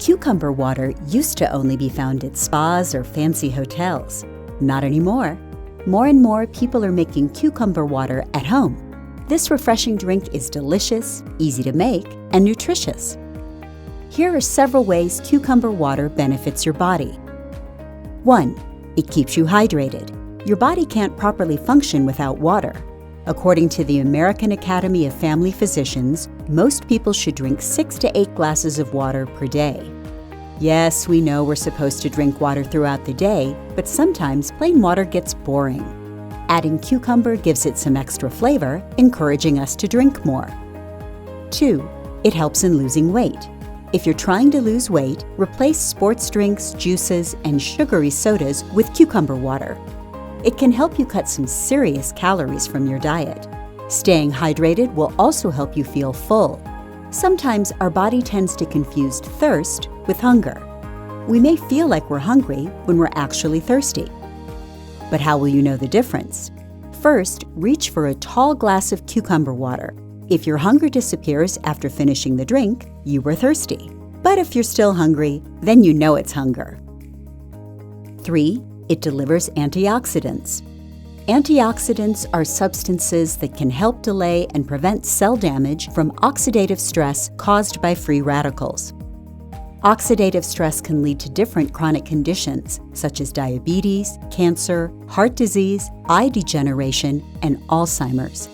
Cucumber water used to only be found at spas or fancy hotels. Not anymore. More and more people are making cucumber water at home. This refreshing drink is delicious, easy to make, and nutritious. Here are several ways cucumber water benefits your body. 1. It keeps you hydrated. Your body can't properly function without water. According to the American Academy of Family Physicians, most people should drink 6 to 8 glasses of water per day. Yes, we know we're supposed to drink water throughout the day, but sometimes plain water gets boring. Adding cucumber gives it some extra flavor, encouraging us to drink more. 2. It helps in losing weight. If you're trying to lose weight, replace sports drinks, juices, and sugary sodas with cucumber water. It can help you cut some serious calories from your diet. Staying hydrated will also help you feel full. Sometimes our body tends to confuse thirst with hunger. We may feel like we're hungry when we're actually thirsty. But how will you know the difference? First, reach for a tall glass of cucumber water. If your hunger disappears after finishing the drink, you were thirsty. But if you're still hungry, then you know it's hunger. 3. It delivers antioxidants. Antioxidants are substances that can help delay and prevent cell damage from oxidative stress caused by free radicals. Oxidative stress can lead to different chronic conditions such as diabetes, cancer, heart disease, eye degeneration, and Alzheimer's.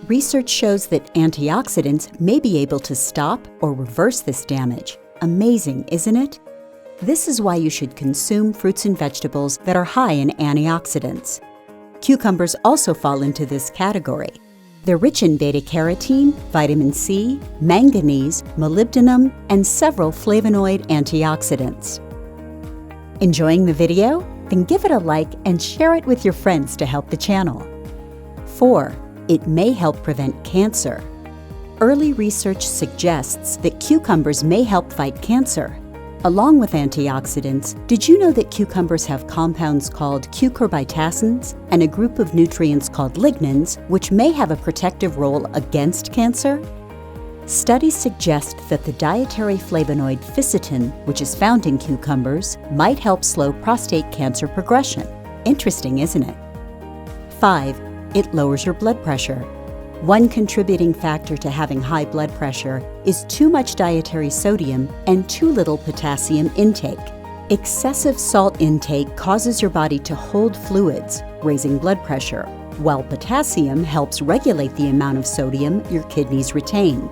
Research shows that antioxidants may be able to stop or reverse this damage. Amazing, isn't it? This is why you should consume fruits and vegetables that are high in antioxidants. Cucumbers also fall into this category. They're rich in beta-carotene, vitamin C, manganese, molybdenum, and several flavonoid antioxidants. Enjoying the video? Then give it a like and share it with your friends to help the channel. 4. It may help prevent cancer. Early research suggests that cucumbers may help fight cancer. Along with antioxidants, did you know that cucumbers have compounds called cucurbitacins and a group of nutrients called lignans, which may have a protective role against cancer? Studies suggest that the dietary flavonoid fisetin, which is found in cucumbers, might help slow prostate cancer progression. Interesting, isn't it? 5. It lowers your blood pressure. One contributing factor to having high blood pressure is too much dietary sodium and too little potassium intake. Excessive salt intake causes your body to hold fluids, raising blood pressure, while potassium helps regulate the amount of sodium your kidneys retain.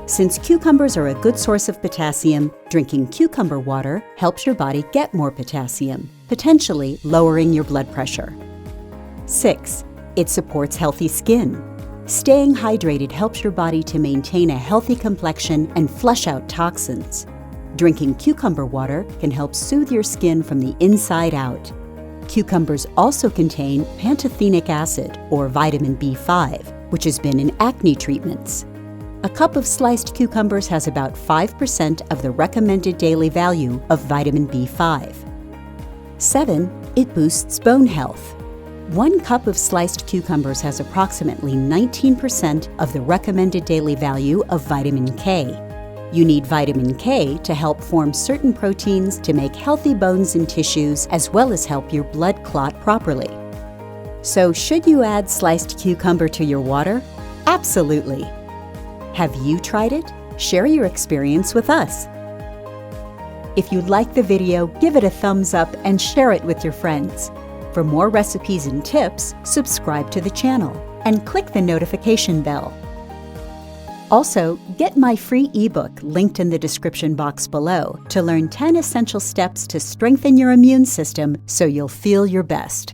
Since cucumbers are a good source of potassium, drinking cucumber water helps your body get more potassium, potentially lowering your blood pressure. 6. It supports healthy skin. Staying hydrated helps your body to maintain a healthy complexion and flush out toxins. Drinking cucumber water can help soothe your skin from the inside out. Cucumbers also contain pantothenic acid, or vitamin B5, which has been in acne treatments. A cup of sliced cucumbers has about 5% of the recommended daily value of vitamin B5. 7. It boosts bone health. 1 cup of sliced cucumbers has approximately 19% of the recommended daily value of vitamin K. You need vitamin K to help form certain proteins to make healthy bones and tissues, as well as help your blood clot properly. So, should you add sliced cucumber to your water? Absolutely! Have you tried it? Share your experience with us. If you like the video, give it a thumbs up and share it with your friends. For more recipes and tips, subscribe to the channel and click the notification bell. Also, get my free ebook linked in the description box below to learn 10 essential steps to strengthen your immune system so you'll feel your best.